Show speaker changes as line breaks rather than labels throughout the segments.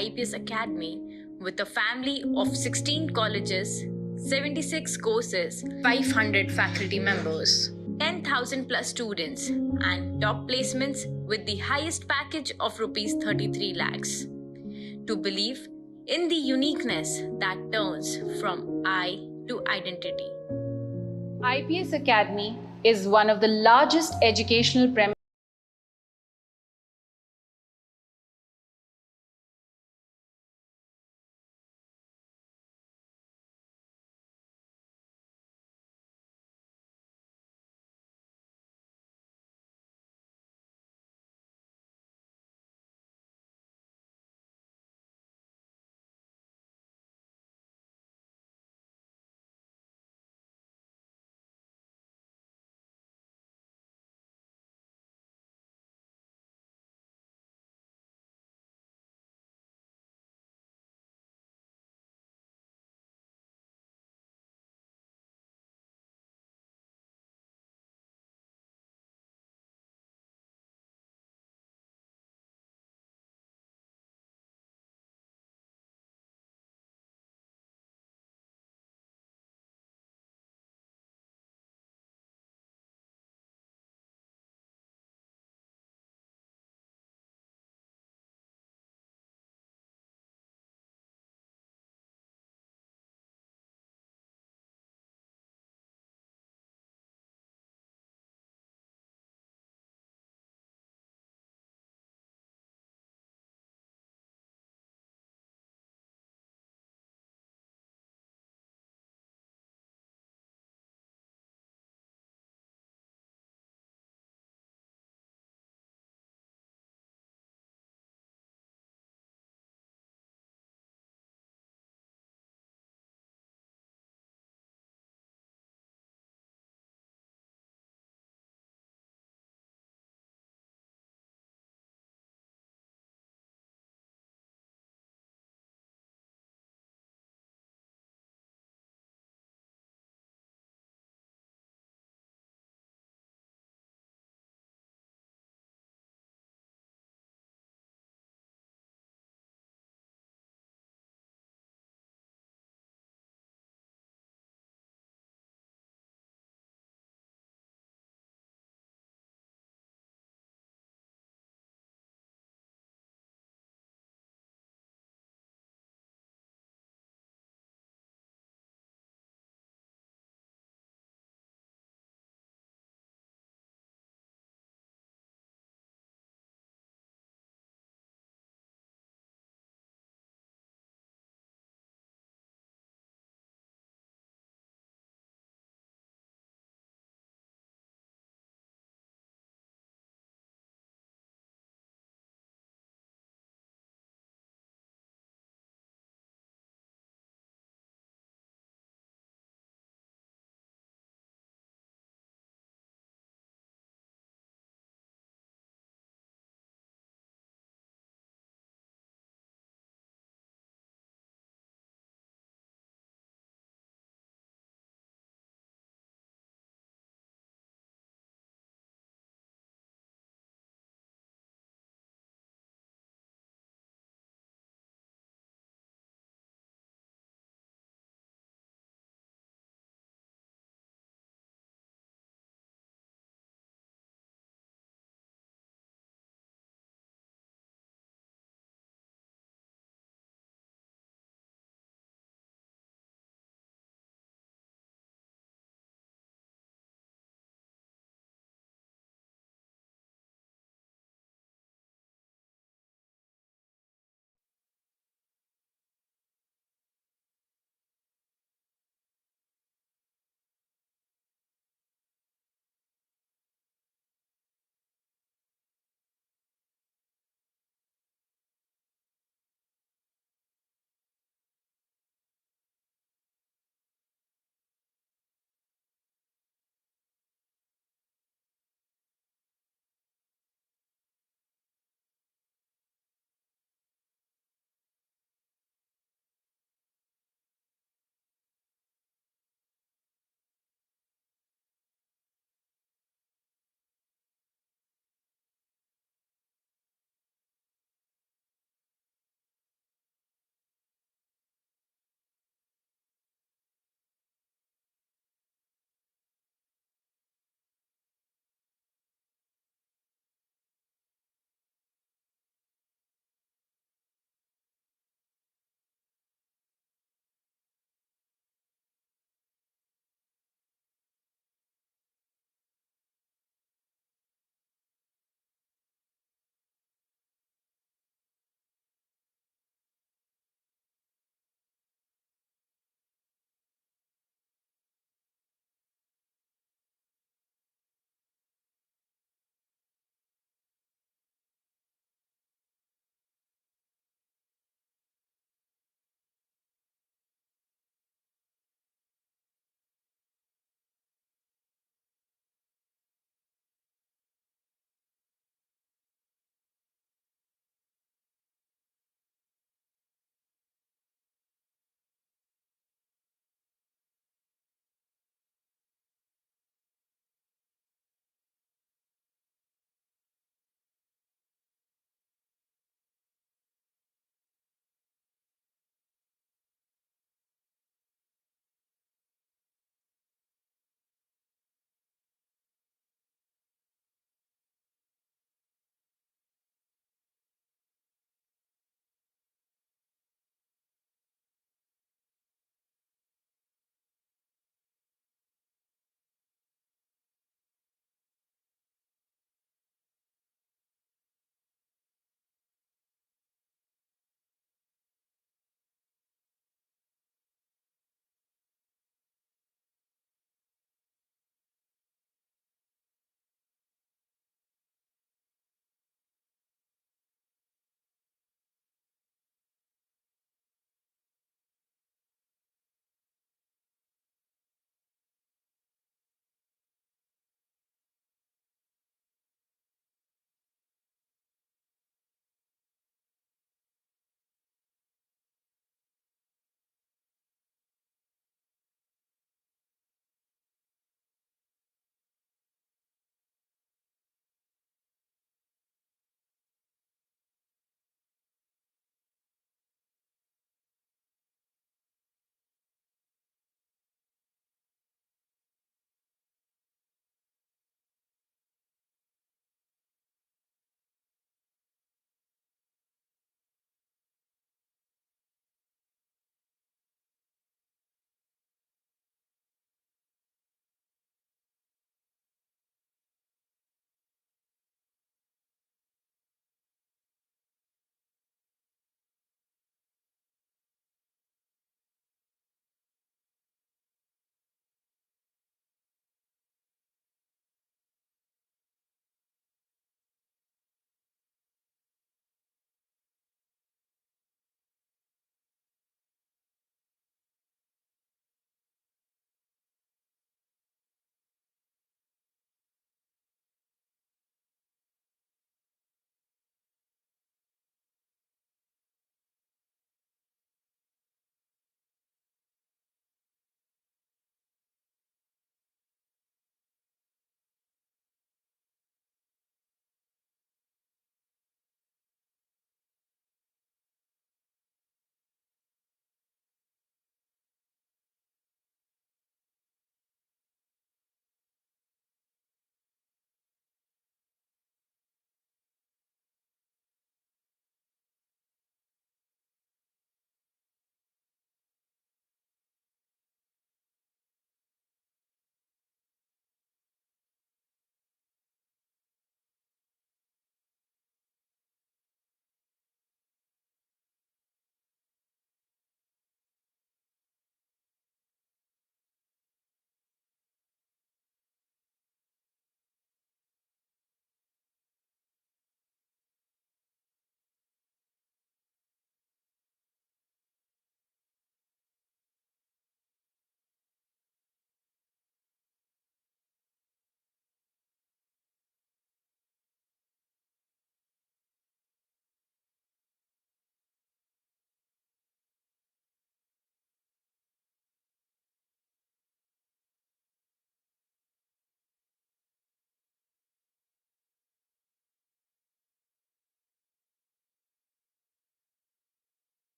IPS Academy with a family of 16 colleges, 76 courses, 500 faculty members, 10,000 plus students, and top placements with the highest package of rupees 33 lakhs. To believe in the uniqueness that turns from I to identity.
IPS Academy is one of the largest educational premises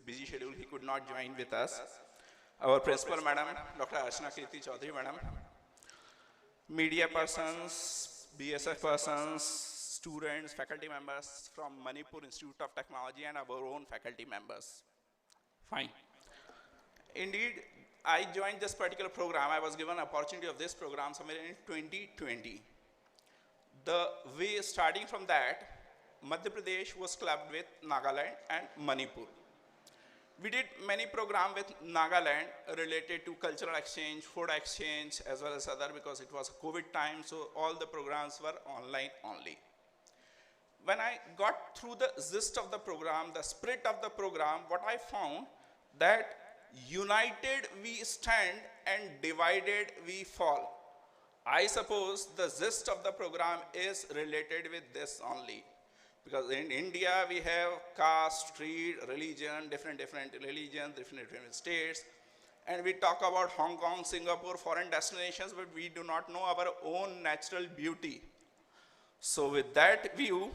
busy schedule, he could not join with us. Our principal, Madam, Dr. Archana Kirti Chaudhary, Madam, media persons, BSF persons, students, faculty members from Manipur Institute of Technology, and our own faculty members. Fine. Indeed, I joined this particular program. I was given an opportunity of this program somewhere in 2020. The way starting from that, Madhya Pradesh was clubbed with Nagaland and Manipur. We did many programs with Nagaland related to cultural exchange, food exchange, as well as other, because it was COVID time, so all the programs were online only. When I got through the gist of the program, the spirit of the program, what I found that united we stand and divided we fall. I suppose the gist of the program is related with this only. Because in India, we have caste, creed, religion, different religions, different states. And we talk about Hong Kong, Singapore, foreign destinations, but we do not know our own natural beauty. So with that view,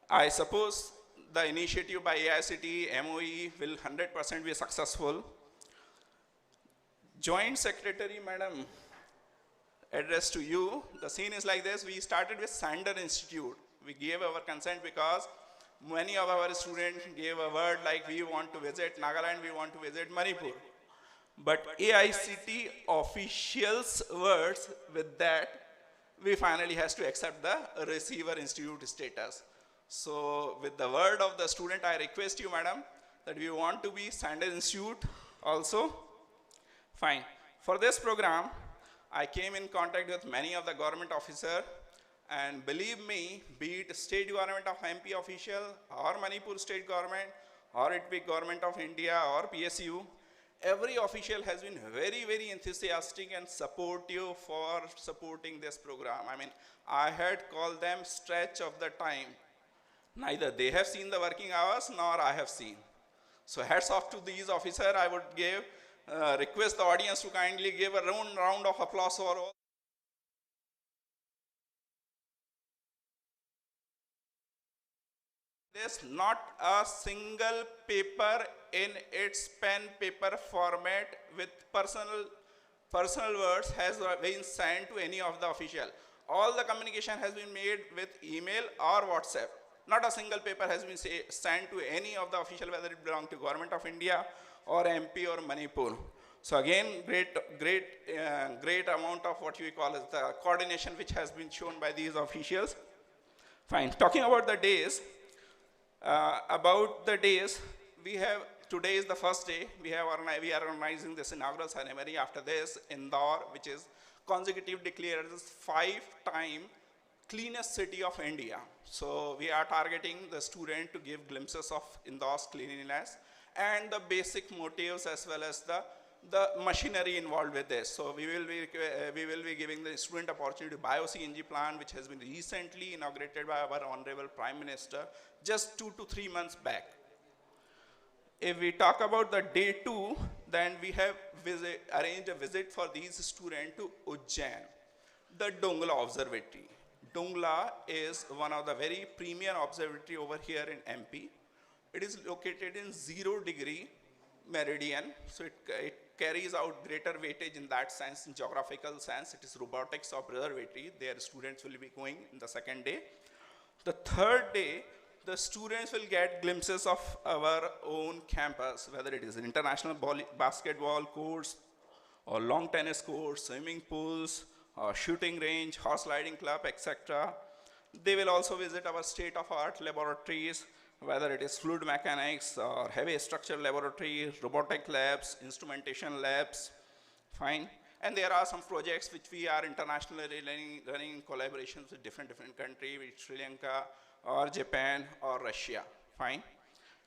I suppose the initiative by AICTE, MOE will 100% be successful. Joint Secretary, Madam, address to you. The scene is like this. We started with Sander Institute. We gave our consent because many of our students gave a word like we want to visit Nagaland, we want to visit Manipur. But AICTE officials' words with that, we finally has to accept the receiver institute status. So with the word of the student, I request you, Madam, that we want to be Sander Institute also. Fine. For this program, I came in contact with many of the government officers. And believe me, be it state government of MP official, or Manipur state government, or it be government of India, or PSU, every official has been very, very enthusiastic and supportive for supporting this program. I mean, I had called them stretch of the time. Neither they have seen the working hours, nor I have seen. So hats off to these officers. I would request the audience to kindly give a round of applause for all. There's not a single paper in its pen paper format with personal words has been sent to any of the official. All the communication has been made with email or WhatsApp. Not a single paper has been sent to any of the official, whether it belongs to Government of India or MP or Manipur. So again, great amount of what we call as the coordination which has been shown by these officials. Fine. Talking about the days, today is the first day. We are organizing this inaugural ceremony. After this, Indore, which is consecutive declared as 5-time cleanest city of India. So we are targeting the student to give glimpses of Indore's cleanliness and the basic motives as well as the machinery involved with this. So we will be giving the student opportunity to bio-CNG plant, which has been recently inaugurated by our Honorable Prime Minister just 2 to 3 months back. If we talk about the day 2, then we have arranged a visit for these students to Ujjain, the Dongla Observatory. Dongla is one of the very premier observatory over here in MP. It is located in 0-degree meridian, so it carries out greater weightage in that sense, in geographical sense. It is robotics observatory. Their students will be going in the second day. The third day, the students will get glimpses of our own campus, whether it is international basketball courts, or long tennis courts, swimming pools, or shooting range, horse riding club, etc. They will also visit our state-of-art laboratories, whether it is fluid mechanics or heavy structure laboratory, robotic labs, instrumentation labs, fine. And there are some projects which we are internationally running in collaborations with different countries, with Sri Lanka or Japan or Russia, fine.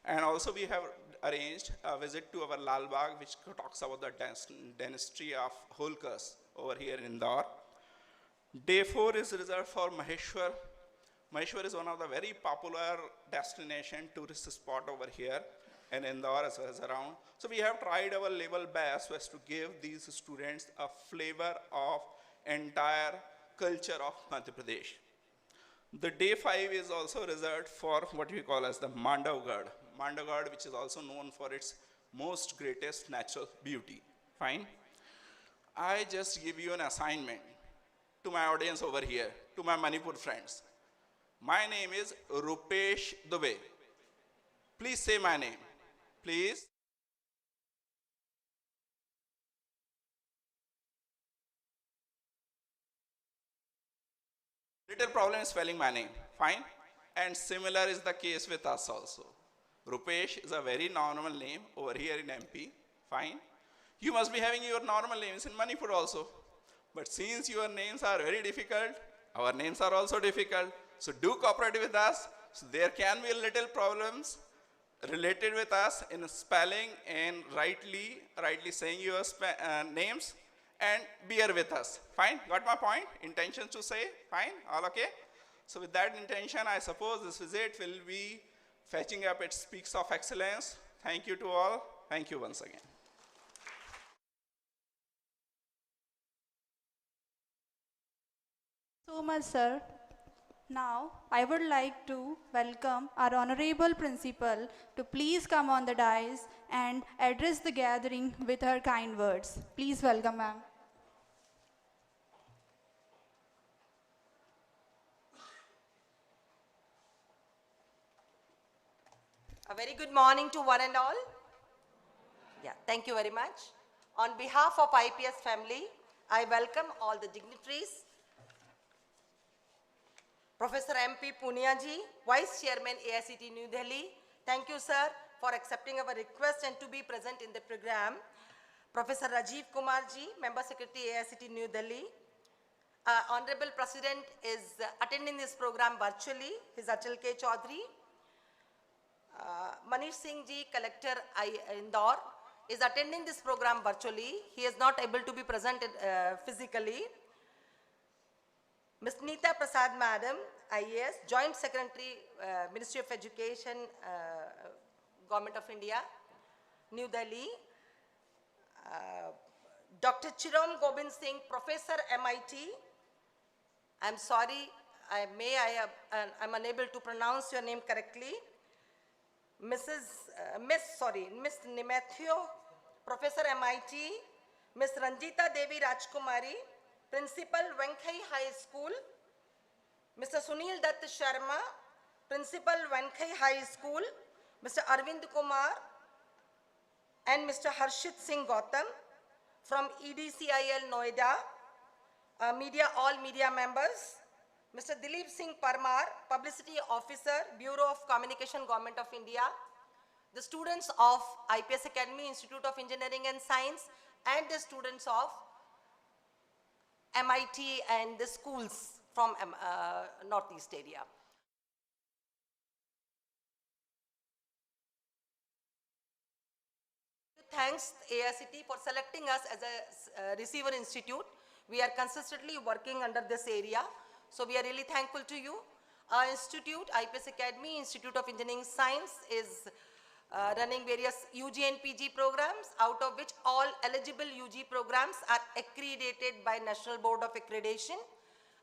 And also we have arranged a visit to our Lal Bagh, which talks about the dentistry of Holkers over here in Indore. Day 4 is reserved for Maheshwar. Maheshwar is one of the very popular destination tourist spot over here in Indore as well as around. So we have tried our level best so as to give these students a flavor of entire culture of Madhya Pradesh. The day 5 is also reserved for what we call as the Mandavgarh. Mandavgarh, which is also known for its most greatest natural beauty. Fine. I just give you an assignment to my audience over here, to my Manipur friends. My name is Rupesh Dubey. Please say my name. Please. Little problem is spelling my name. Fine. And similar is the case with us also. Rupesh is a very normal name over here in MP. Fine. You must be having your normal names in Manipur also. But since your names are very difficult, our names are also difficult. So do cooperate with us. So there can be little problems related with us in spelling and rightly saying your names, and bear with us. Fine? Got my point? Intention to say? Fine? All okay? So with that intention, I suppose this visit will be fetching up its peaks of excellence. Thank you to all. Thank you once again.
So much, sir. Now, I would like to welcome our Honorable Principal to please come on the dais and address the gathering with her kind words. Please welcome, ma'am.
A very good morning to one and all. Yeah, thank you very much. On behalf of IPS family, I welcome all the dignitaries. Professor MP Punia ji, Vice Chairman AICT New Delhi. Thank you, sir, for accepting our request and to be present in the program. Professor Rajiv Kumar ji, Member Secretary AICT New Delhi. Honorable President is attending this program virtually, His Achal K. Chaudhary. Manish Singh ji, Collector Indore, is attending this program virtually. He is not able to be present physically. Ms. Neeta Prasad Madam, IAS, Joint Secretary, Ministry of Education, Government of India, New Delhi. Dr. Chiram Gobind Singh, Professor MIT. I'm sorry, I'm unable to pronounce your name correctly. Miss Nimathio, Professor MIT, Miss Ranjita Devi Rajkumari, Principal Venkai High School, Mr. Sunil Dutt Sharma, Principal Venkai High School, Mr. Arvind Kumar, and Mr. Harshit Singh Gautam from EDCIL Noida, all media members, Mr. Dilip Singh Parmar, Publicity Officer, Bureau of Communication, Government of India, the students of IPS Academy, Institute of Engineering and Science, and the students of MIT and the schools from Northeast area. Thanks AICT for selecting us as a receiver institute. We are consistently working under this area. So we are really thankful to you. Our institute, IPS Academy, Institute of Engineering Science, is running various UG and PG programs, out of which all eligible UG programs are accredited by National Board of Accreditation.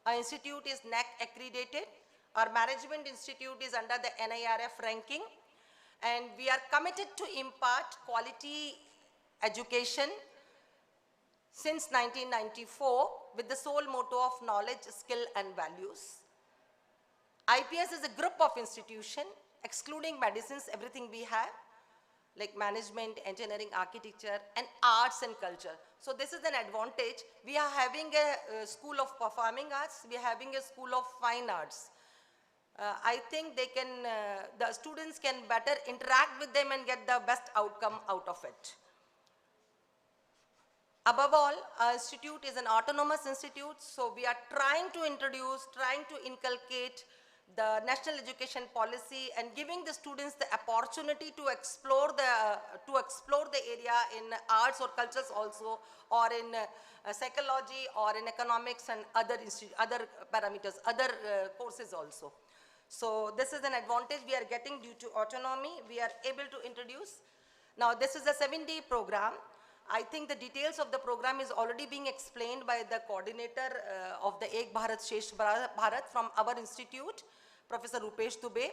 Our institute is NAC accredited. Our management institute is under the NIRF ranking. And we are committed to impart quality education since 1994 with the sole motto of knowledge, skill and values. IPS is a group of institutions, excluding medicines, everything we have, like management, engineering, architecture, and arts and culture. So this is an advantage. We are having a school of performing arts, we are having a school of fine arts. I think they can, the students can better interact with them and get the best outcome out of it. Above all, our institute is an autonomous institute, so we are trying to inculcate the national education policy and giving the students the opportunity to explore the area in arts or cultures also, or in psychology or in economics and other parameters, other courses also. So this is an advantage we are getting due to autonomy. We are able to introduce. Now this is a 7-day program. I think the details of the program is already being explained by the coordinator of the Ek Bharat Shrestha Bharat from our institute, Professor Rupesh Dubey.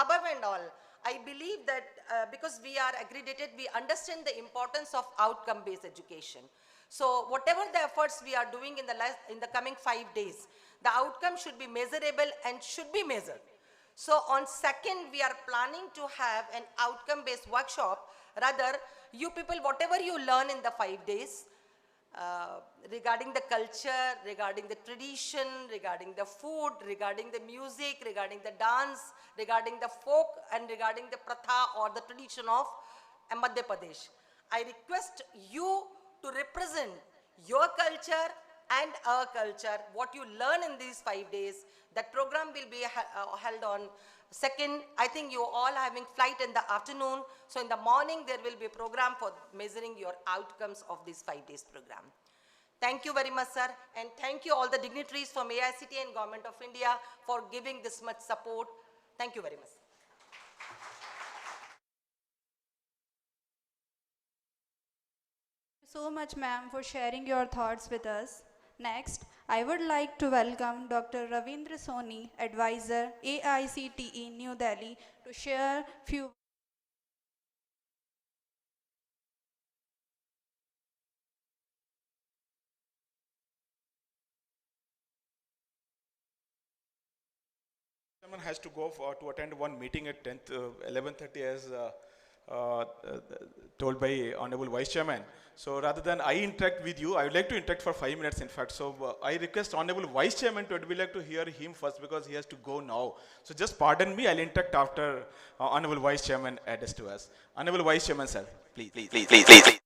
Above and all, I believe that because we are accredited, we understand the importance of outcome-based education. So whatever the efforts we are doing in the coming 5 days, the outcome should be measurable and should be measured. So on 2nd, we are planning to have an outcome-based workshop. Rather, you people, whatever you learn in the 5 days, regarding the culture, regarding the tradition, regarding the food, regarding the music, regarding the dance, regarding the folk, and regarding the pratha or the tradition of Madhya Pradesh. I request you to represent your culture and our culture, what you learn in these 5 days. That program will be held on 2nd. I think you all are having flight in the afternoon. So in the morning, there will be a program for measuring your outcomes of this 5 days program. Thank you very much, sir. And thank you all the dignitaries from AICT and Government of India for giving this much support. Thank you very much.
Thank you so much, ma'am, for sharing your thoughts with us. Next, I would like to welcome Dr. Ravindra Soni, Advisor, AICTE, New Delhi, to share few.
Someone has to go to attend one meeting at 11:30 as uh, told by Honorable Vice Chairman. So rather than I interact with you, I would like to interact for 5 minutes in fact. So I request Honorable Vice Chairman to, would like to hear him first because he has to go now. So just pardon me, I'll interact after Honorable Vice Chairman address to us. Honorable Vice Chairman, sir, please.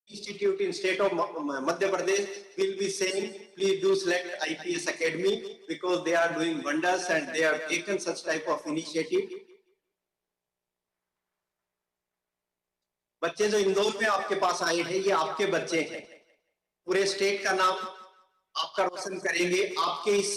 institute in state of Madhya Pradesh will be saying, please do select IPS Academy because they are doing wonders and they have taken such type of initiative. बच्चे जो इंदौर में आपके पास आए हैं, ये आपके बच्चे हैं, पूरे स्टेट का नाम आपका रोशन करेंगे आपके इस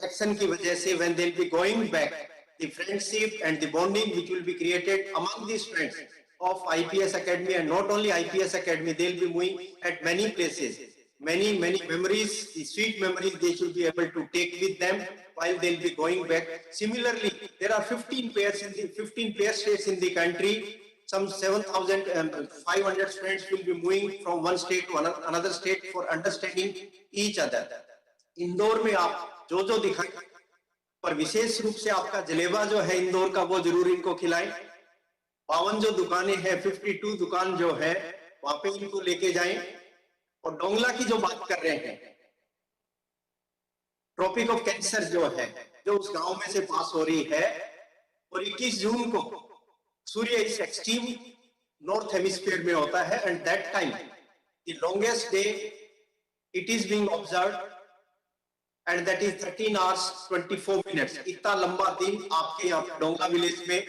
एक्शन की वजह से. When they'll be going back, the friendship and the bonding which will be created among these friends of IPS Academy, and not only IPS Academy, they'll be moving at many places, many memories, the sweet memories they should be able to take with them while they'll be going back. Similarly, there are 15 pairs states in the country. Some 7,500 students will be moving from one state to another state for understanding each other. Indore में आप जो दिखाएं, पर विशेष रूप से आपका जलेबा जो है इंदौर का, वो जरूर इनको खिलाएं. 52 जो दुकानें हैं, 52 दुकान जो है, वहां पे इनको लेके जाएं. और डोंगला की जो बात कर रहे हैं, ट्रॉपिक ऑफ कैंसर जो है, जो उस गांव में से पास हो रही है, और 21 जून को सूर्य इस एक्सट्रीम नॉर्थ हेमिस्फीयर में होता है, and that time the longest day it is being observed, and that is 13 hours 24 minutes. इतना लंबा दिन आपके यहाँ डोंगला विलेज में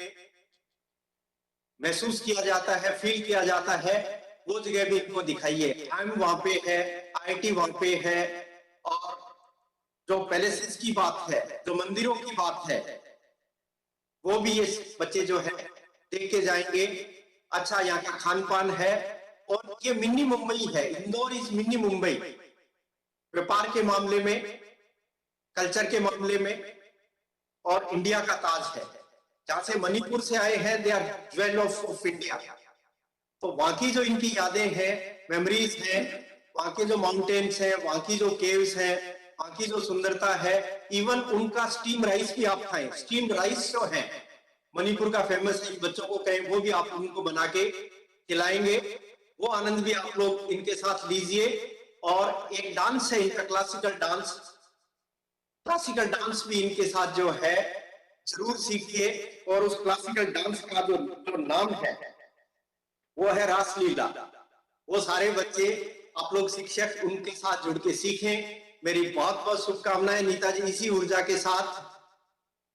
महसूस किया जाता है, फील किया जाता है. वो जगह भी इनको दिखाइए. आईएम वहां पे है, आईआईटी वहां पे है, और जो पैलेसेस की बात है, जो मंदिरों की बात है, वो भी ये बच्चे जो है देख के जाएंगे. अच्छा यहाँ का खान पान है, और ये मिनी मुंबई है. इंदौर इज मिनी मुंबई, व्यापार के मामले में, कल्चर के मामले में, और इंडिया का ताज है. जहां से मणिपुर से आए हैं, they are jewel of India. तो वहां की जो इनकी यादें हैं, मेमोरीज हैं, वहां के जो माउंटेन्स हैं, वहां की जो केव्स हैं, वहां की जो सुंदरता है, इवन उनका स्टीम राइस भी आप खाएं. स्टीम राइस जो है मणिपुर का फेमस है, बच्चों को कहें वो भी आप उनको बना के खिलाएंगे. वो आनंद भी आप लोग इनके साथ लीजिए. और एक डांस है इनका, क्लासिकल डांस भी इनके साथ जो है जरूर सीखिए. और उस क्लासिकल डांस का जो नाम है वो है रासलीला. वो सारे बच्चे आप लोग शिक्षक उनके साथ जुड़ के सीखें. मेरी बहुत बहुत शुभकामनाएं. नीता जी, इसी ऊर्जा के साथ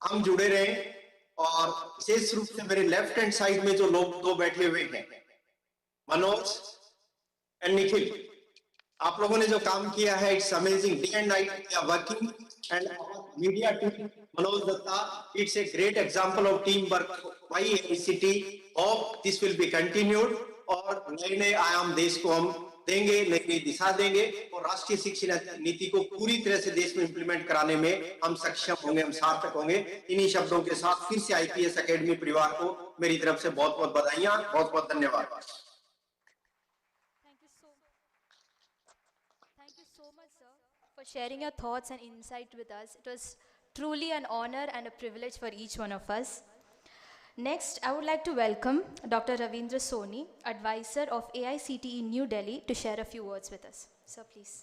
हम जुड़े रहें. और विशेष रूप से मेरे लेफ्ट हैंड साइड में जो लोग दो बैठे हुए हैं, मनोज एंड निखिल, आप लोगों ने जो काम किया है, it's amazing. Day and night we are working, and media team, Manoj Datta, it's a great example of team work by AICT. Hope this will be continued, और नए आयाम देश को हम देंगे, नई दिशा देंगे, और राष्ट्रीय शिक्षा नीति को पूरी तरह से देश में इंप्लीमेंट कराने में हम सक्षम होंगे, हम सार्थक होंगे. इन्हीं शब्दों के साथ फिर से आईपीएस एकेडमी परिवार को मेरी तरफ से बहुत बहुत बधाइयां, बहुत बहुत धन्यवाद.
Thank you so much, sir, for sharing your thoughts and insight with us. It was truly an honor and a privilege for each one of us. Next, I would like to welcome Dr. Ravindra Soni, advisor of AICTE New Delhi, to share a few words with us. Sir, please.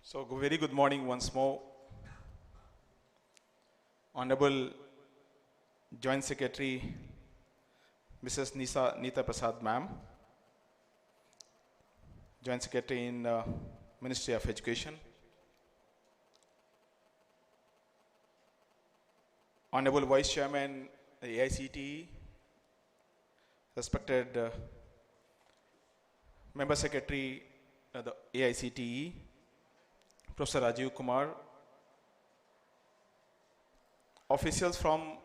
So, very good morning once more. Honorable Joint Secretary, Mrs. Neeta Prasad ma'am, Joint Secretary in Ministry of Education, Honorable Vice Chairman AICTE, respected Member Secretary the AICTE, Professor Rajiv Kumar, officials from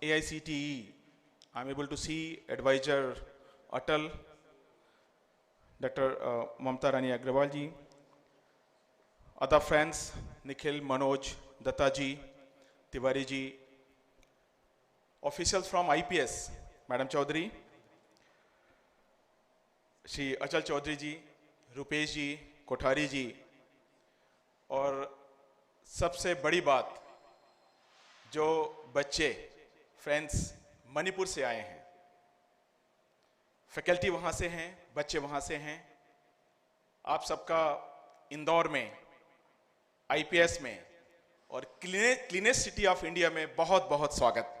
AICTE, I'm able to see Advisor Atal, Dr. Mamta Rani Agrawal ji, other friends, Nikhil, Manoj, Datta ji, Tiwari ji, officials from IPS, Madam Chaudhary, Shri Achal Chaudhary ji, Rupesh ji, Kothari जी, और सबसे बड़ी बात, जो बच्चे friends Manipur से आए हैं, faculty वहाँ से हैं, बच्चे वहाँ से हैं, आप सबका इंदौर में आईपीएस में और क्लीनेस्ट सिटी ऑफ इंडिया में बहुत बहुत स्वागत.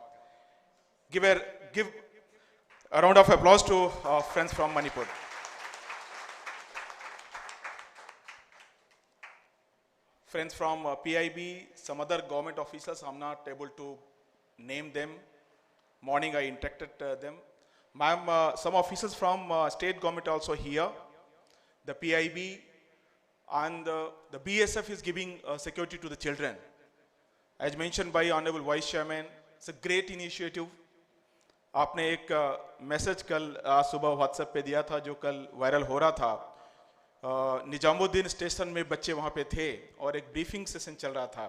Give a round of applause to friends from Manipur. Friends from PIB, some other government officials, I'm not able to name them. Morning I interacted them. Ma'am, some officials from state government also here. The PIB and the BSF is giving security to the children. As mentioned by Honorable Vice Chairman, it's a great initiative. आपने एक message कल आज सुबह WhatsApp पे दिया था जो कल वायरल हो रहा था. निजामुद्दीन स्टेशन में बच्चे वहाँ पे थे और एक ब्रीफिंग सेशन चल रहा था,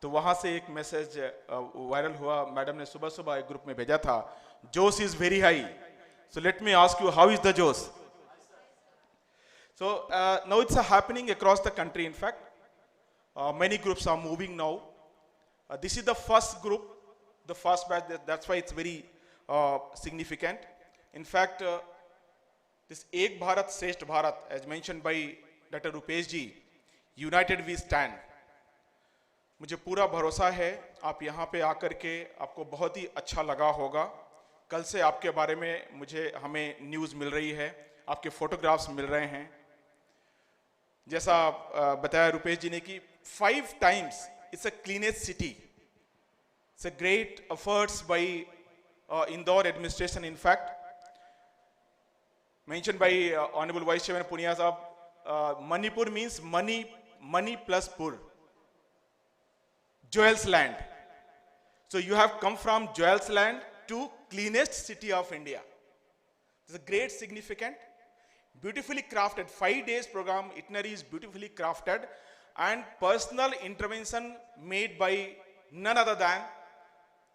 तो वहाँ से एक मैसेज वायरल हुआ. मैडम ने सुबह सुबह एक ग्रुप में भेजा था, जोश is very high. So let me ask you, how is the जोश? So now it's happening across the country. In fact, many groups are moving now. This is the first group, the first batch. That's why it's very significant. In fact, this Ek Bharat Shrestha Bharat, as mentioned by Dr. Rupesh ji, united we stand. मुझे पूरा भरोसा है आप यहाँ पे आकर के आपको बहुत ही अच्छा लगा होगा. कल से आपके बारे में हमें न्यूज़ मिल रही है, आपके फोटोग्राफ्स मिल रहे हैं. जैसा बताया रुपेश जी ने कि 5 times it's a cleanest city. It's a great efforts by Indore administration. In fact, mentioned by Honorable Vice Chairman Punia Sahab, Manipur means money plus pur. Jewels land. So you have come from Jewels land to cleanest city of India. It's a great significant, beautifully crafted 5 days program. Itinerary is beautifully crafted and personal intervention made by none other than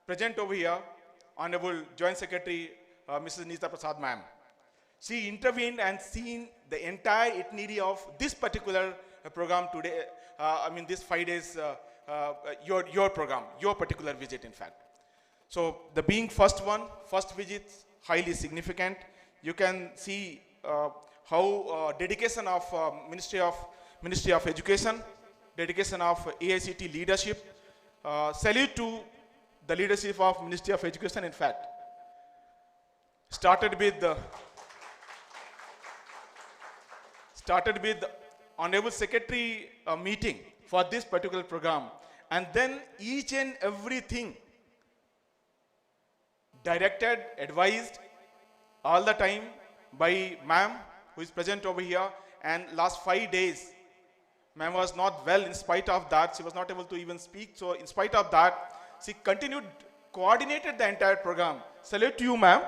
present over here, Honorable Joint Secretary Mrs. Nita Prasad ma'am. She intervened and seen the entire itinerary of this particular program today. This 5 days, your program, your particular visit, in fact. So the being first visit, highly significant. You can see how dedication of Ministry of Education, dedication of AICT leadership. Salute to the leadership of Ministry of Education. In fact, started with Honorable Secretary meeting for this particular program, and then each and everything directed, advised all the time by ma'am, who is present over here. And last 5 days, ma'am was not well. In spite of that, she was not able to even speak. So in spite of that, she continued, coordinated the entire program. Salute to you, ma'am.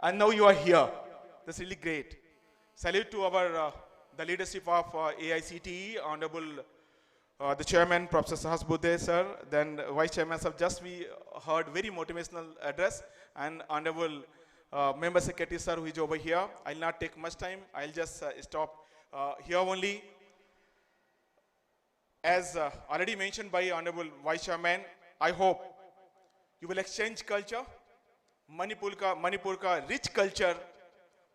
And now you are here. That's really great. Salute to our the leadership of AICTE, Honorable the Chairman, Professor Sahas Budhe, sir. Then Vice Chairman, sir. Just we heard very motivational address. And Honorable Member Secretary, sir, who is over here. I'll not take much time. I'll just stop here only. As already mentioned by Honorable Vice Chairman, I hope you will exchange culture. Manipur का rich culture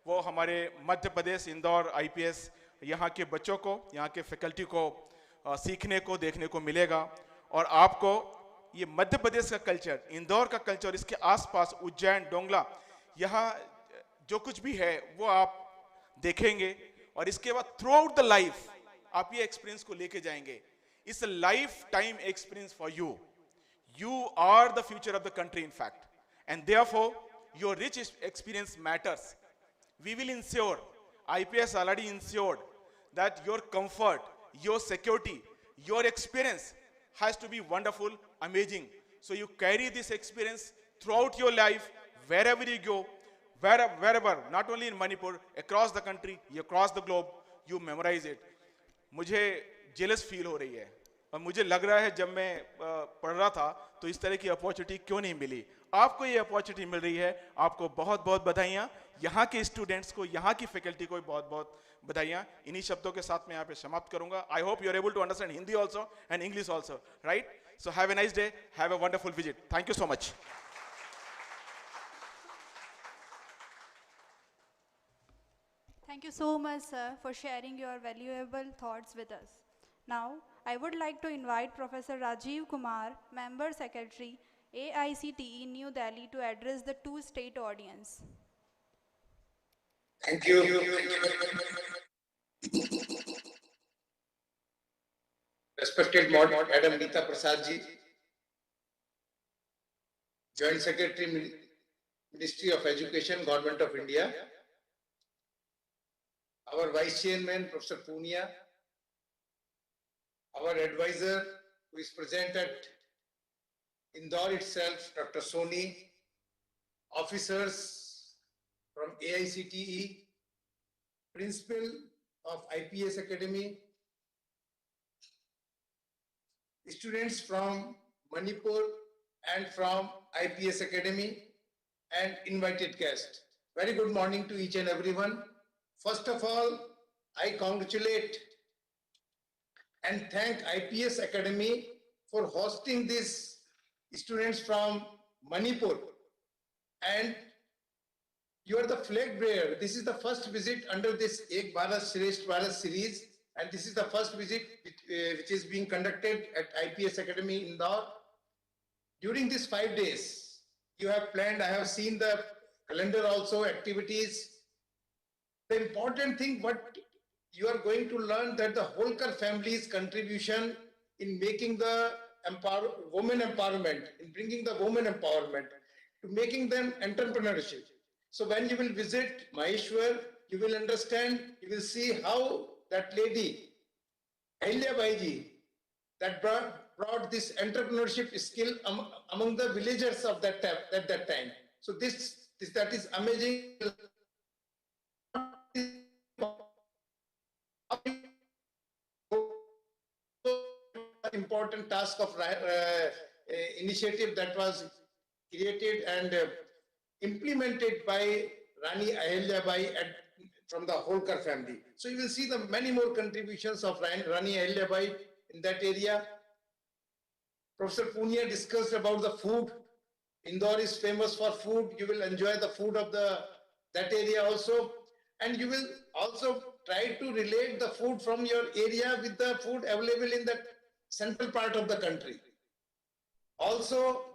वो हमारे Madhya Pradesh Indore IPS यहाँ के बच्चों को, यहाँ के faculty को सीखने को, देखने को मिलेगा. और आपको ये मध्य प्रदेश का कल्चर, इंदौर का कल्चर, इसके आसपास उज्जैन, डोंगला, यहाँ जो कुछ भी है वो आप देखेंगे. और इसके बाद थ्रू आउट द लाइफ आप ये एक्सपीरियंस को लेके जाएंगे. It's a life time experience for you. You are the future of the country, in fact. And therefore, your rich experience matters. We will ensure, IPS already ensured, that your comfort, your security, your experience has to be wonderful, amazing. So you carry this experience throughout your life, wherever you go, wherever, not only in Manipur, across the country, across the globe, you memorize it. मुझे jealous feel हो रही है. और मुझे लग रहा है जब मैं पढ़ रहा था तो इस तरह की अपॉर्चुनिटी क्यों नहीं मिली. आपको ये अपॉर्चुनिटी मिल रही है. आपको बहुत बहुत बधाइयाँ. यहाँ के स्टूडेंट्स को, यहाँ की फैकल्टी को बहुत बहुत बधाइयाँ. इन्हीं शब्दों के साथ मैं यहाँ पे समाप्त करूँगा. I hope you are able to understand Hindi also and English also, right? So have a nice day, have a wonderful visit. Thank you so much.
Thank you so much, sir, for sharing your valuable thoughts with us. Now, I would like to invite Professor Rajiv Kumar, Member Secretary, AICTE New Delhi, to address the two state audience.
Thank you. Respected Madam Neeta Prasad ji, Joint Secretary, Ministry of Education, Government of India, our Vice Chairman, Professor Punia, our advisor who is present at Indore itself, Dr. Soni, officers from AICTE, principal of IPS Academy, students from Manipur and from IPS Academy, and invited guests. Very good morning to each and everyone. First of all, I congratulate and thank IPS Academy for hosting these students from Manipur. And you are the flag bearer. This is the first visit under this Ek Bharat Shrestha Bharat series, and this is the first visit which is being conducted at IPS Academy Indore. During these 5 days, you have planned, I have seen the calendar also, activities. The important thing what you are going to learn, that the Holkar family's contribution in making the women empowerment, in bringing the women empowerment, to making them entrepreneurship. So when you will visit Maheshwar, you will understand, you will see how that lady, Ahilya Baiji, that brought this entrepreneurship skill among the villagers of that time, at that time. So that is amazing. Important task of initiative that was created and implemented by Rani Ahilya Bai from the Holkar family. So you will see the many more contributions of Rani Ahilya Bai in that area. Professor Punia discussed about the food. Indore is famous for food. You will enjoy the food of that area also. And you will also try to relate the food from your area with the food available in the central part of the country. Also,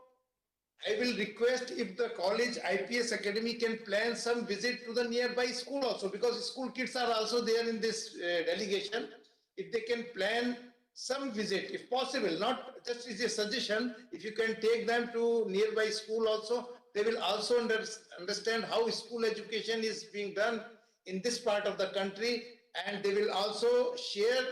I will request if the college IPS Academy can plan some visit to the nearby school also, because school kids are also there in this delegation. If they can plan some visit, if possible, not just as a suggestion, if you can take them to nearby school also, they will also understand how school education is being done in this part of the country, and they will also share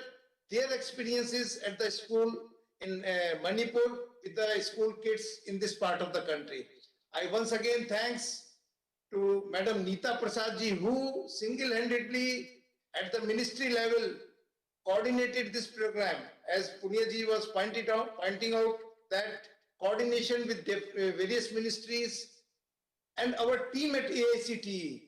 their experiences at the school in Manipur with the school kids in this part of the country. I once again thanks to Madam Neeta Prasad ji, who single-handedly at the ministry level coordinated this program. As Punya ji was pointing out that coordination with various ministries and our team at AICTE.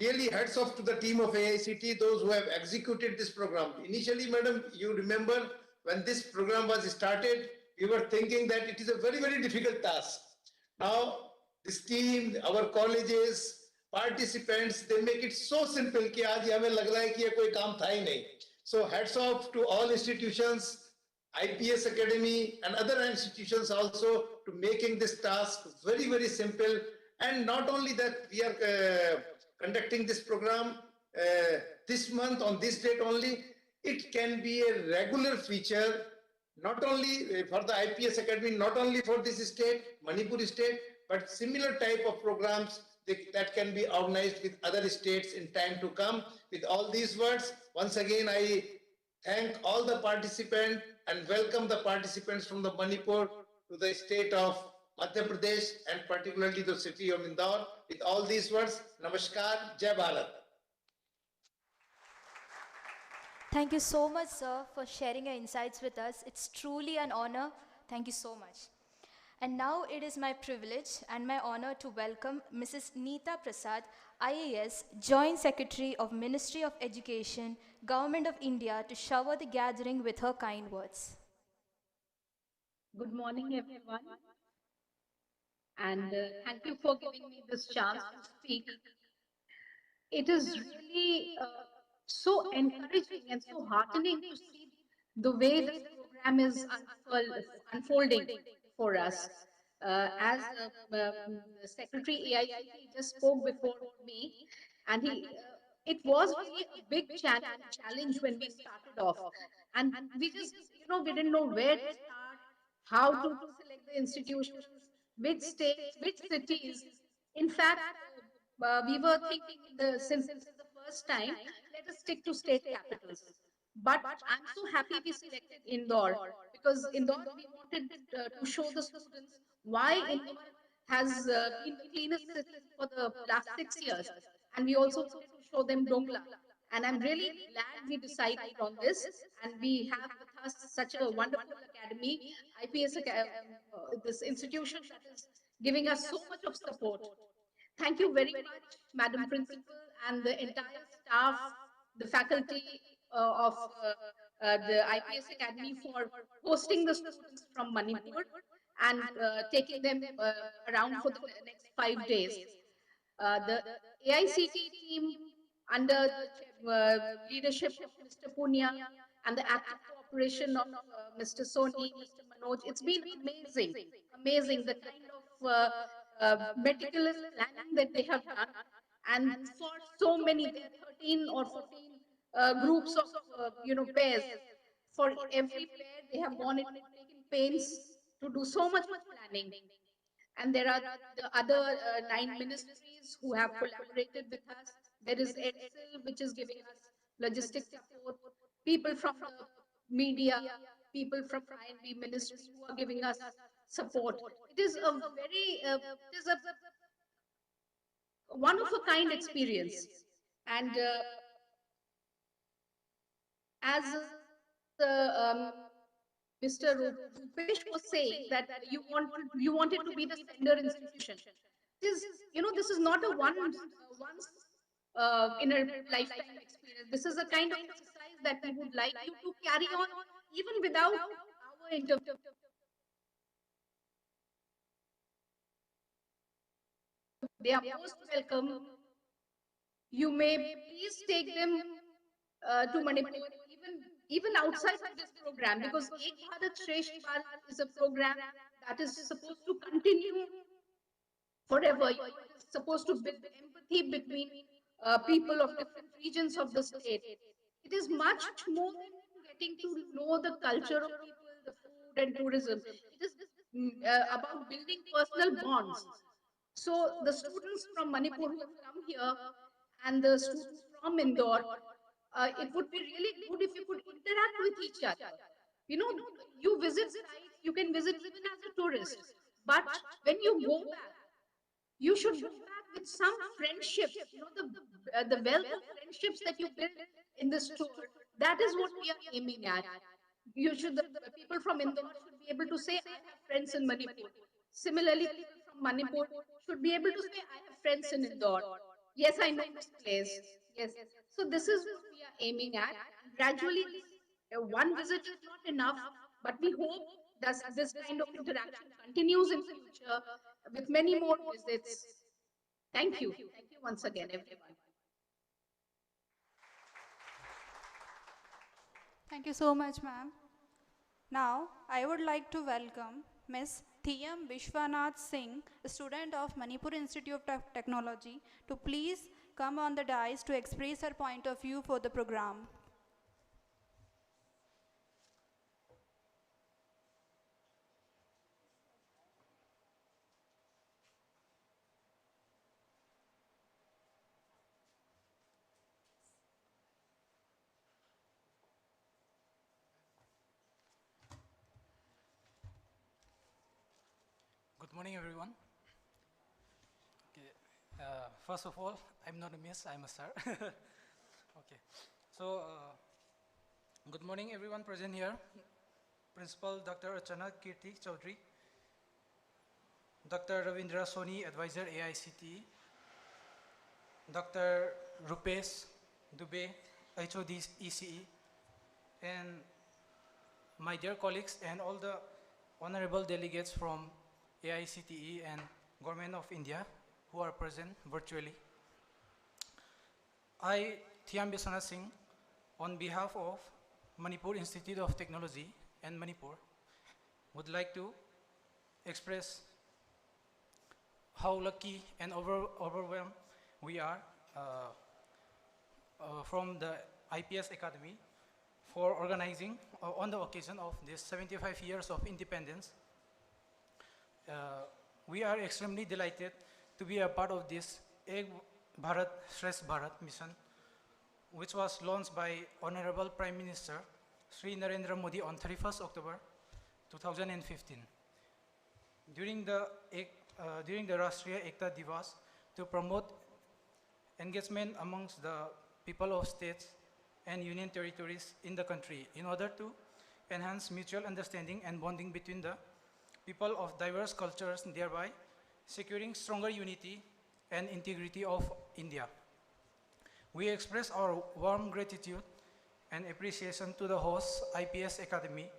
Really hats off to the team of AICTE, those who have executed this program. Initially, madam, you remember when this program was started, we were thinking that it is a very, very difficult task. Now, this team, our colleges, participants, they make it so simple कि आज हमें लग रहा है कि ये कोई काम था ही नहीं. So hats off to all institutions, IPS Academy and other institutions also, to making this task very, very simple. And not only that, we are conducting this program this month on this date only. It can be a regular feature, not only for the IPS Academy, not only for this state, Manipur state, but similar type of programs that can be organized with other states in time to come. With all these words, once again, I thank all the participants and welcome the participants from the Manipur to the state of Madhya Pradesh and particularly the city of Indore. With all these words, Namaskar, Jai Bharat.
Thank you so much, sir, for sharing your insights with us. It's truly an honor. Thank you so much. And now it is my privilege and my honor to welcome Mrs. Neeta Prasad, IAS, Joint Secretary of Ministry of Education, Government of India, to shower the gathering with her kind words.
Good morning, everyone. And thank you for giving me this chance to speak. It is really so encouraging and so heartening to see the way this program is unfolding for us. The Secretary AICT just spoke before me, and it was really a big challenge when we started off, and we just, we didn't know where to start, how to select the institutions, which states, which cities. In fact, we were thinking since this is the first time, let us stick to state capitals. But I'm so happy we selected Indore, because Indore, we wanted to show the students why Indore has been the cleanest city for the last 6 years. And we also wanted to show them Dongla. And I'm really glad we decided on this. And we have with us such a wonderful academy, IPS, this institution that is giving us so much of support. Thank you very much, Madam Principal, and the entire staff, the faculty of the IPS Academy for hosting the students from Manipur and taking them around for the next 5 days. The AICT team, under the leadership of Mr. Punya and the active cooperation of Mr. Soni, Mr. Manoj, it's been amazing, amazing the kind of meticulous planning that they have done. And for so many, there are 13 or 14 groups of, pairs. For every pair, they have gone and taken pains to do so much planning. And there are the other 9 ministries who have collaborated with us. There is EDSIL, which is giving us logistic support, people from the media, people from INB ministry who are giving us support. It is a very, it is a one of a kind experience. And as Mr. Rupesh was saying that you wanted to be the sender institution. This is not a once in a lifetime experience. This is a kind of exercise that we would like you to carry on even without our interview. They are most welcome. You may please take them to Manipur, even outside of this program, because Ek Bharat Shrestha Bharat is a program that is supposed to continue forever. It's supposed to build empathy between people of different regions of the state. It is much more than getting to know the culture of people, the food and tourism. It is about building personal bonds. So the students from Manipur who have come here and the students from Indore, it would be really good if you could interact with each other. You visit sites, you can visit even as a tourist, but when you go back, you should go back with some friendships. The wealth of friendships that you build in this tour. That is what we are aiming at. The people from Indore should be able to say, I have friends in Manipur. Similarly, people from Manipur should be able to say, I have friends in Indore. Yes, I know this place. Yes. So this is what we are aiming at. Gradually, one visit is not enough, but we hope that this kind of interaction continues in future with many more visits. Thank you. Thank you once again, everyone.
Thank you so much, ma'am. Now, I would like to welcome Ms. Thiyam Vishwanath Singh, a student of Manipur Institute of Technology, to please come on the dais to express her point of view for the program.
Good morning, everyone. Okay. First of all, I'm not a miss, I'm a sir. Okay. So, good morning, everyone present here. Principal Dr. Archana Kirti Chaudhary, Dr. Ravindra Soni, Advisor AICT, Dr. Rupesh Dubey, HOD ECE, and my dear colleagues and all the honorable delegates from AICTE and Government of India who are present virtually. I, Thiyam Vishwanath Singh, on behalf of Manipur Institute of Technology and Manipur would like to express how lucky and overwhelmed we are from the IPS Academy for organizing on the occasion of this 75 years of independence. We are extremely delighted to be a part of this Bharat Shrestha Bharat mission, which was launched by Honorable Prime Minister Sri Narendra Modi on 31st October 2015. During the Rashtriya Ekta Divas, to promote engagement amongst the people of states and union territories in the country in order to enhance mutual understanding and bonding between the people of diverse cultures, thereby securing stronger unity and integrity of India. We express our warm gratitude and appreciation to the host, IPS Academy,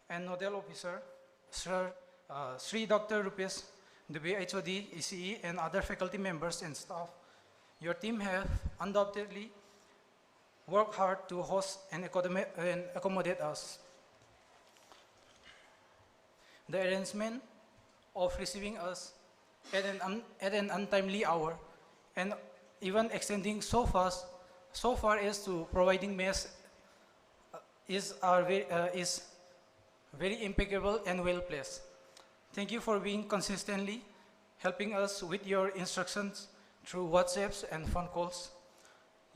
and Nodal Officer, Sri Dr. Rupesh Dubey, HOD, ECE, and other faculty members and staff. Your team have undoubtedly worked hard to host and accommodate us. The arrangement of receiving us at an untimely hour and even extending so far as to providing mess is very impeccable and well placed. Thank you for being consistently helping us with your instructions through WhatsApps and phone calls.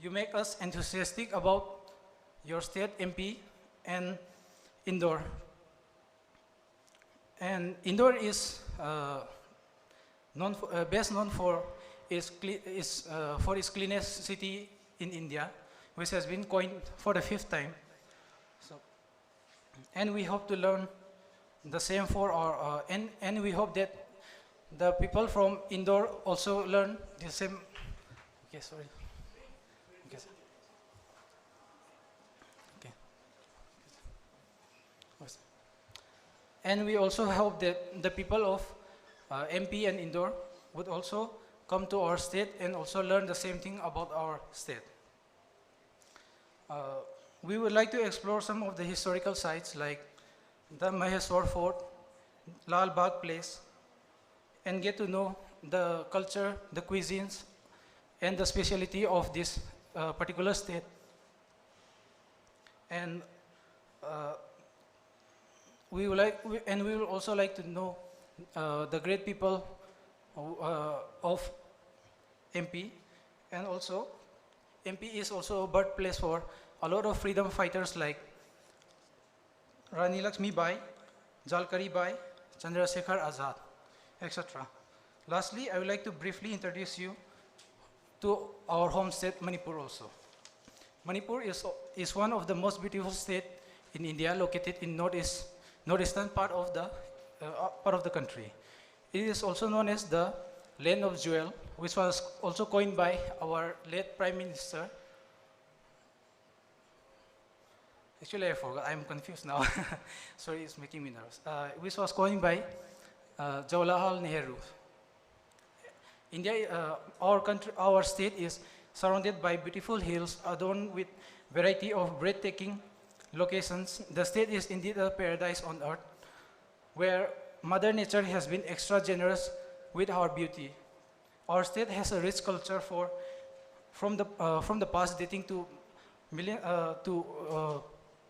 You make us enthusiastic about your state MP and Indore. And Indore is best known for its cleanest city in India, which has been coined for the 5th time. So, and we hope to learn the same for our, and we hope that the people from Indore also learn the same. Okay, sorry. Okay, sir. Okay. And we also hope that the people of MP and Indore would also come to our state and also learn the same thing about our state. We would like to explore some of the historical sites like the Maheswar Fort, Lal Bagh Place, and get to know the culture, the cuisines, and the speciality of this particular state. And we will also like to know the great people of MP, and also MP is also a birthplace for a lot of freedom fighters like Rani Lakshmi Bai, Jalkari Bai, Chandrasekhar Azad, etc. Lastly, I would like to briefly introduce you to our home state, Manipur also. Manipur is one of the most beautiful states in India, located in northeastern part of the country. It is also known as the Land of Jewel, which was also coined by our late Prime Minister. Actually, I forgot. I'm confused now. Sorry, it's making me nervous. Which was coined by Jawaharlal Nehru. India, our state is surrounded by beautiful hills adorned with variety of breathtaking locations. The state is indeed a paradise on earth, where Mother Nature has been extra generous with our beauty. Our state has a rich culture from the past dating to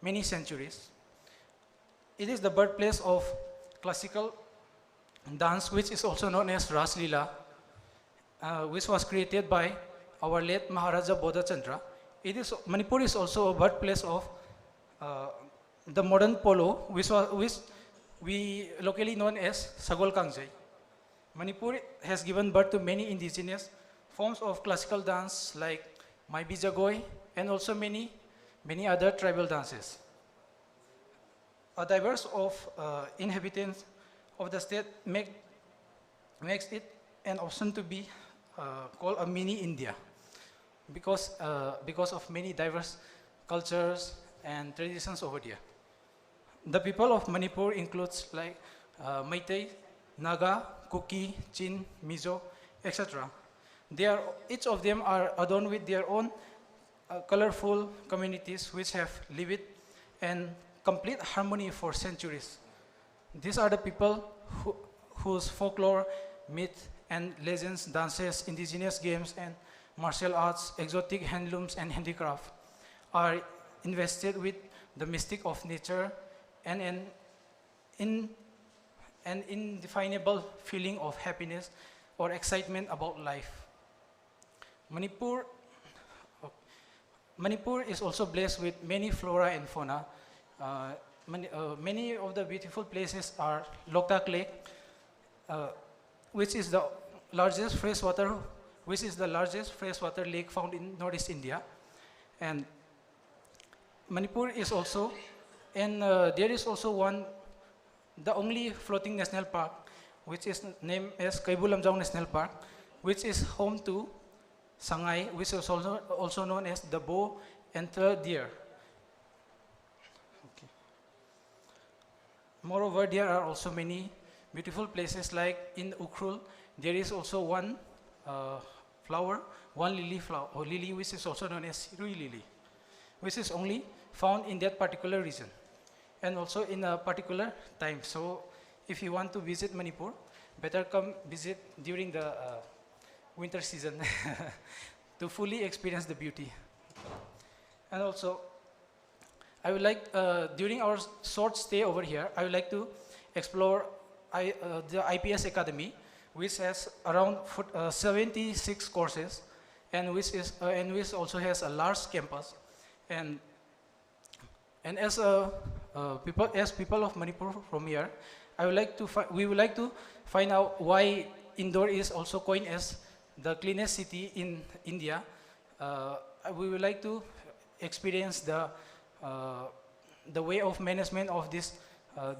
many centuries. It is the birthplace of classical dance, which is also known as Ras Leela, which was created by our late Maharaja Bodha Chandra. Manipur is also a birthplace of the modern polo, which we locally known as Sagol Kangjai. Manipur has given birth to many indigenous forms of classical dance like Maibi Jagoi and also many other tribal dances. A diverse of inhabitants of the state makes it an option to be called a mini India because of many diverse cultures and traditions over there. The people of Manipur includes like Meitei, Naga, Kuki, Chin, Mizo, etc. Each of them are adorned with their own colorful communities which have lived and complete harmony for centuries. These are the people whose folklore, myth, and legends, dances, indigenous games, and martial arts, exotic handlooms, and handicraft are invested with the mystic of nature and an indefinable feeling of happiness or excitement about life. Manipur is also blessed with many flora and fauna. Many of the beautiful places are Loktak Lake, which is the largest freshwater lake found in Northeast India, and Manipur is also, and there is also the only floating national park, which is named as Kaibulamjong National Park, which is home to Sangai, which is also known as the bow antler deer. Okay. Moreover, there are also many beautiful places like in Ukhrul. There is also one lily, which is also known as Rui lily, which is only found in that particular region and also in a particular time. So if you want to visit Manipur, better come visit during the winter season to fully experience the beauty. And also, I would like, during our short stay over here, I would like to explore the IPS Academy, which has around 76 courses, and which also has a large campus. And as people of Manipur from here, we would like to find out why Indore is also coined as the cleanest city in India. We would like to experience the way of management of this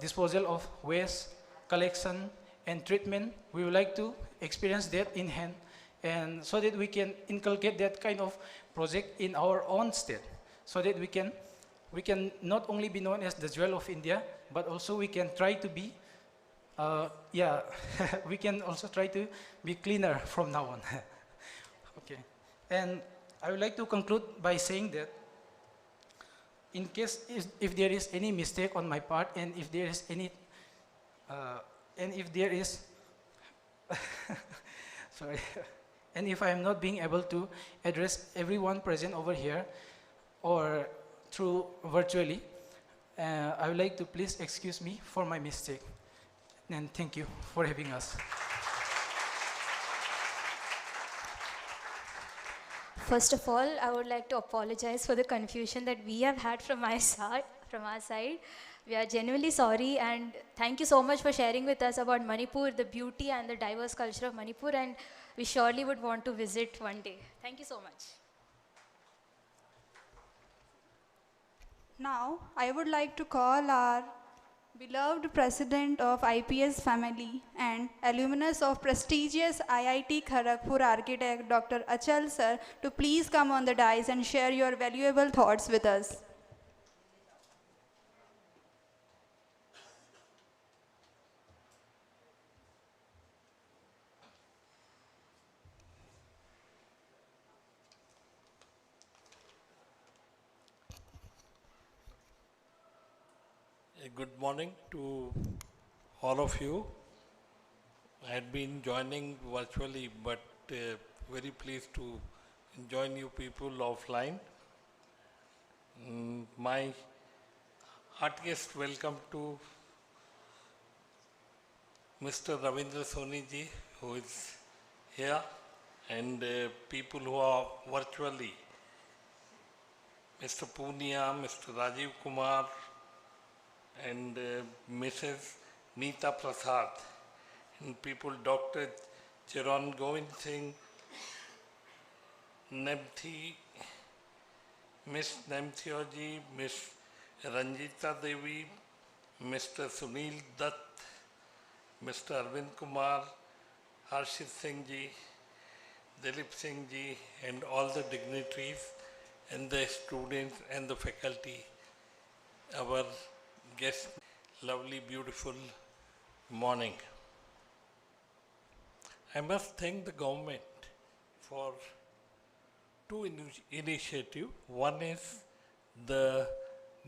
disposal of waste, collection, and treatment. We would like to experience that in hand, and so that we can inculcate that kind of project in our own state, so that we can not only be known as the jewel of India, but also we can try to be, we can also try to be cleaner from now on. Okay, and I would like to conclude by saying that in case if there is any mistake on my part, and if there is any, sorry, and if I am not being able to address everyone present over here or through virtually, I would like to please excuse me for my mistake, and thank you for having us.
First of all, I would like to apologize for the confusion that we have had from our side. We are genuinely sorry, and thank you so much for sharing with us about Manipur, the beauty and the diverse culture of Manipur, and we surely would want to visit one day. Thank you so much.
Now, I would like to call our beloved president of IPS family and alumnus of prestigious IIT Kharagpur architect Dr. Achal sir to please come on the dais and share your valuable thoughts with us.
Good morning to all of you. I had been joining virtually, but very pleased to join you people offline. My heartiest welcome to Mr. Ravindra Soni ji, who is here, and people who are virtually, Mr. Punia, Mr. Rajiv Kumar, and Mrs. Neeta Prasad, and people Dr. Chiran Govind Singh, Nemthi, Miss Nemthioji, Miss Ranjita Devi, Mr. Sunil Dutt, Mr. Arvind Kumar, Harshit Singh ji, Dilip Singh ji, and all the dignitaries and the students and the faculty, our guests, lovely, beautiful morning. I must thank the government for two initiatives. One is the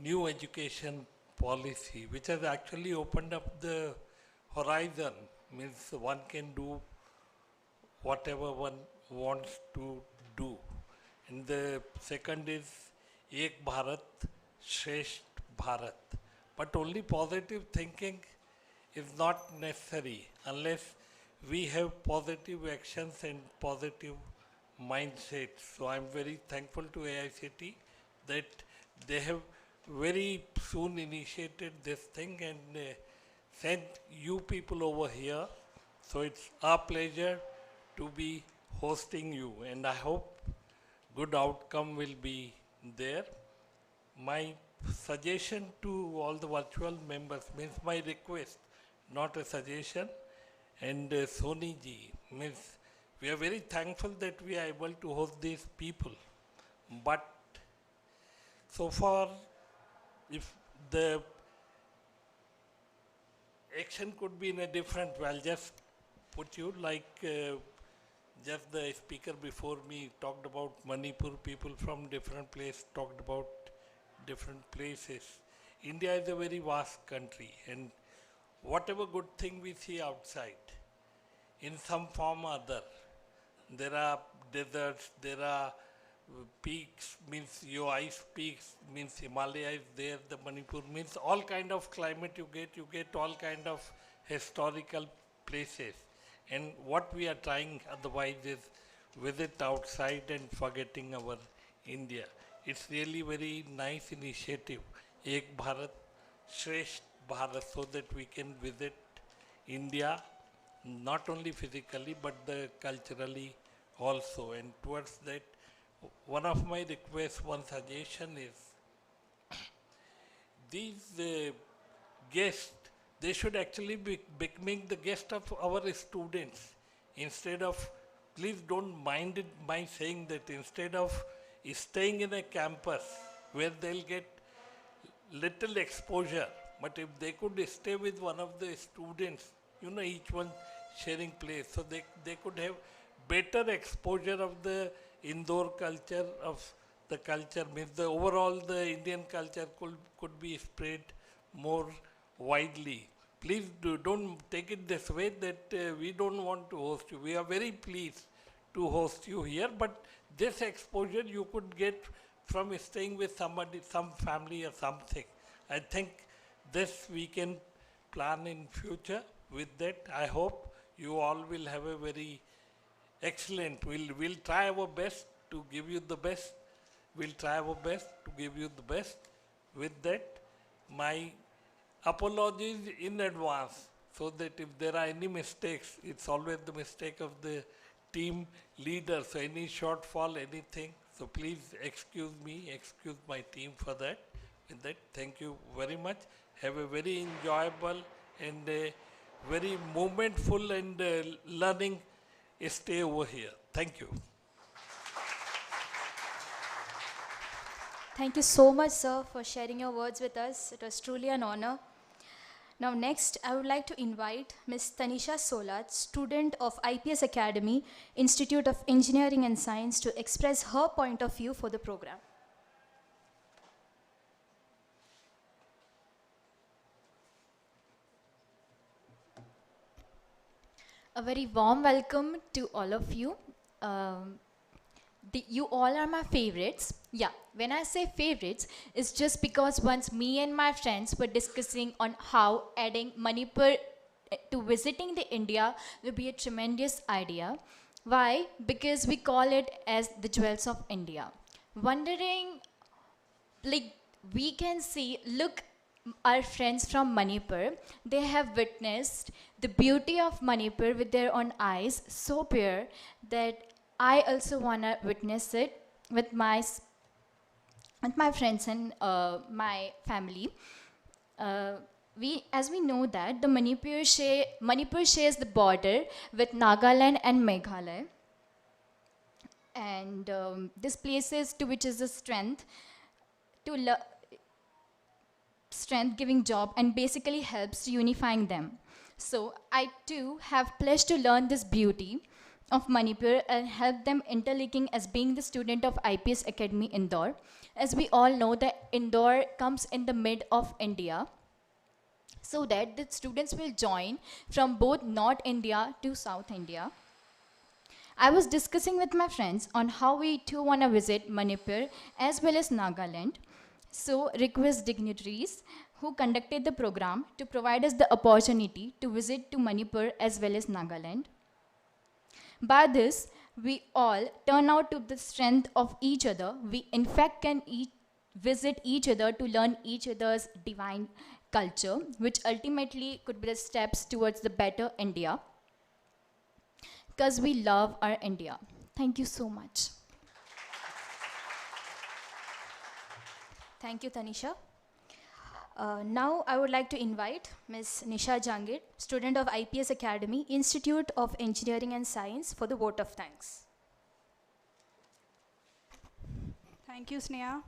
new education policy, which has actually opened up the horizon. Means one can do whatever one wants to do. And the second is Ek Bharat, Shrestha Bharat. But only positive thinking is not necessary unless we have positive actions and positive mindsets. So I'm very thankful to AICT that they have very soon initiated this thing and sent you people over here. So it's our pleasure to be hosting you, and I hope good outcome will be there. My suggestion to all the virtual members means my request, not a suggestion. And Soni ji, means we are very thankful that we are able to host these people. But so far, if the action could be in a different way, I'll just put you like just the speaker before me talked about Manipur, people from different places talked about different places. India is a very vast country, and whatever good thing we see outside, in some form or other, there are deserts, there are peaks, means your ice peaks, means Himalaya is there, the Manipur, means all kind of climate you get all kind of historical places. And what we are trying otherwise is visit outside and forgetting our India. It's really very nice initiative, Ek Bharat, Shrestha Bharat, so that we can visit India, not only physically, but culturally also. And towards that, one of my requests, one suggestion is, these guests, they should actually be becoming the guest of our students. Instead of, please don't mind it by saying that, instead of staying in a campus where they'll get little exposure, but if they could stay with one of the students, you know, each one sharing place, so they could have better exposure of the Indore culture, of the culture, means the overall the Indian culture could be spread more widely. Please don't take it this way that we don't want to host you. We are very pleased to host you here, but this exposure you could get from staying with somebody, some family or something. I think this we can plan in future. With that, I hope you all will have a very excellent. We'll try our best to give you the best. We'll try our best to give you the best. With that, my apologies in advance, so that if there are any mistakes, it's always the mistake of the team leader. So any shortfall, anything, so please excuse me, excuse my team for that. With that, thank you very much. Have a very enjoyable and very momentful and learning stay over here. Thank you.
Thank you so much, sir, for sharing your words with us. It was truly an honor. Now next, I would like to invite Ms. Tanisha Solat, student of IPS Academy, Institute of Engineering and Science, to express her point of view for the program. A very warm welcome to all of you. You all are my favorites. Yeah, when I say favorites, it's just because once me and my friends were discussing on how adding Manipur to visiting the India will be a tremendous idea. Why? Because we call it as the jewels of India. Wondering, like, we can see, look, our friends from Manipur, they have witnessed the beauty of Manipur with their own eyes, so pure that I also want to witness it with my friends and my family. As we know that the Manipur shares the border with Nagaland and Meghalaya, and this places to which is a strength giving job and basically helps unifying them. So I too have pledged to learn this beauty of Manipur and help them interlinking as being the student of IPS Academy Indore. As we all know, that Indore comes in the mid of India, so that the students will join from both North India to South India. I was discussing with my friends on how we too want to visit Manipur as well as Nagaland. So request dignitaries who conducted the program to provide us the opportunity to visit to Manipur as well as Nagaland. By this, we all turn out to the strength of each other. We in fact can visit each other to learn each other's divine culture, which ultimately could be the steps towards the better India. Because we love our India. Thank you so much. Thank you, Tanisha. Now I would like to invite Ms. Nisha Jangir, student of IPS Academy, Institute of Engineering and Science, for the vote of thanks.
Thank you, Sneha.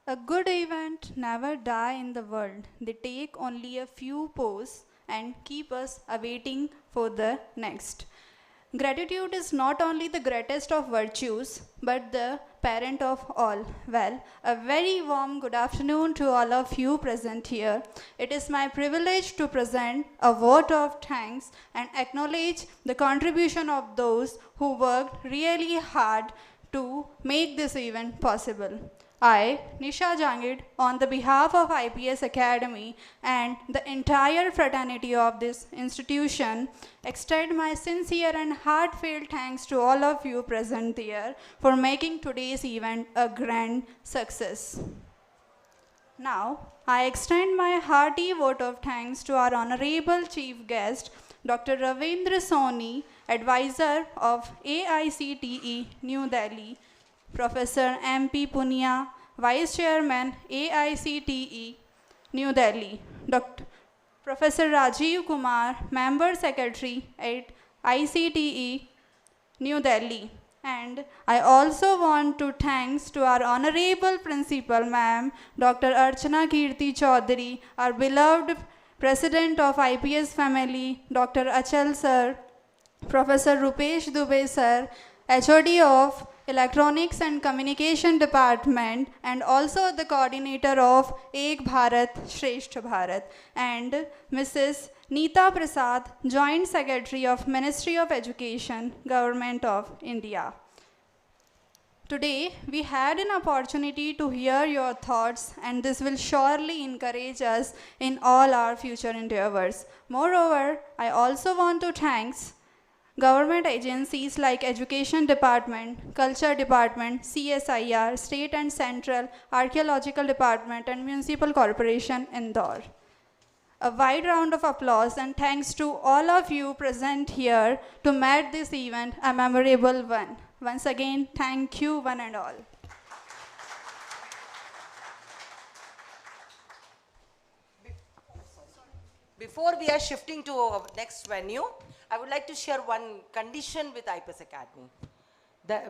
A good event never die in the world. They take only a few pause and keep us awaiting for the next. Gratitude is not only the greatest of virtues, but the parent of all. Well, a very warm good afternoon to all of you present here. It is my privilege to present a vote of thanks and acknowledge the contribution of those who worked really hard to make this event possible. I, Nisha Jangid, on the behalf of IPS Academy and the entire fraternity of this institution, extend my sincere and heartfelt thanks to all of you present here for making today's event a grand success. Now, I extend my hearty vote of thanks to our honorable chief guest, Dr. Ravindra Soni, advisor of AICTE, New Delhi, Professor M.P. Punia, Vice Chairman, AICTE, New Delhi, Professor Rajiv Kumar, Member Secretary at ICTE, New Delhi. And I also want to thanks to our Honorable Principal, Ma'am, Dr. Archana Kirti Chaudhary, our beloved President of IPS family, Dr. Achal Sir, Professor Rupesh Dubey Sir, HOD of Electronics and Communication Department, and also the coordinator of Ek Bharat Shrestha Bharat, and Mrs. Neeta Prasad, Joint Secretary of Ministry of Education, Government of India. Today, we had an opportunity to hear your thoughts, and this will surely encourage us in all our future endeavors. Moreover, I also want to thank government agencies like Education Department, Culture Department, CSIR, State and Central, Archaeological Department, and Municipal Corporation, Indore. A wide round of applause and thanks to all of you present here to make this event a memorable one. Once again, thank you one and all.
Before we are shifting to our next venue, I would like to share one condition with IPS Academy.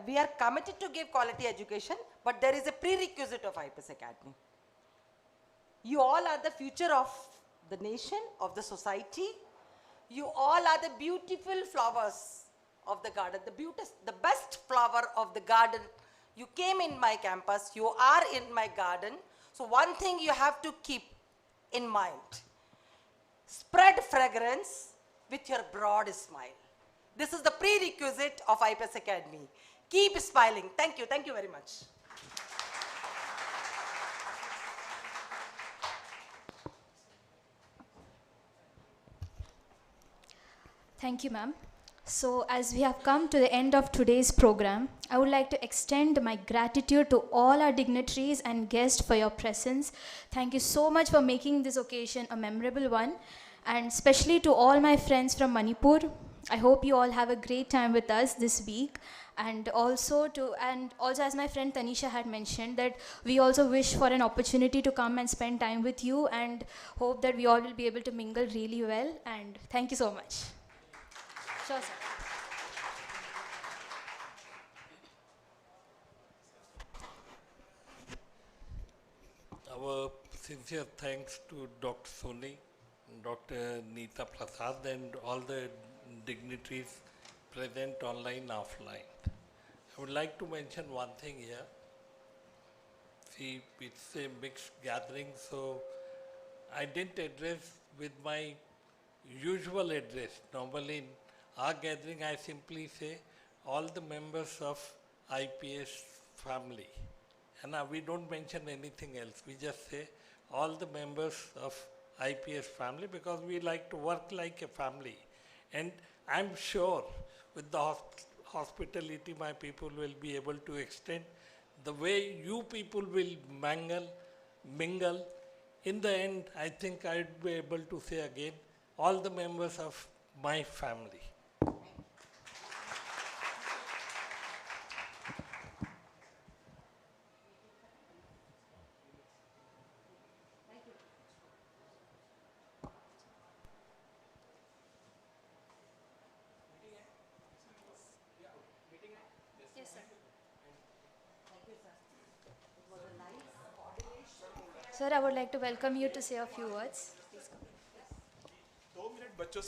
We are committed to give quality education, but there is a prerequisite of IPS Academy. You all are the future of the nation, of the society. You all are the beautiful flowers of the garden, the best flower of the garden. You came in my campus, you are in my garden. So one thing you have to keep in mind. Spread fragrance with your broad smile. This is the prerequisite of IPS Academy. Keep smiling. Thank you very much.
Thank you, ma'am. So as we have come to the end of today's program, I would like to extend my gratitude to all our dignitaries and guests for your presence. Thank you so much for making this occasion a memorable one, and especially to all my friends from Manipur. I hope you all have a great time with us this week. And also as my friend Tanisha had mentioned, that we also wish for an opportunity to come and spend time with you, and hope that we all will be able to mingle really well. And thank you so much. Sure, sir.
Our sincere thanks to Dr. Soni, Dr. Neeta Prasad, and all the dignitaries present online, offline. I would like to mention one thing here. see, it's a mixed gathering, so I didn't address with my usual address. Normally in our gathering, I simply say all the members of IPS family. And we don't mention anything else. We just say all the members of IPS family because we like to work like a family. And I'm sure with the hospitality my people will be able to extend the way you people will mingle. In the end, I think I'd be able to say again, all the members of my family.
Yes, sir. Sir, I would like to welcome you to say a few words. Please come.
2 minute बच्चों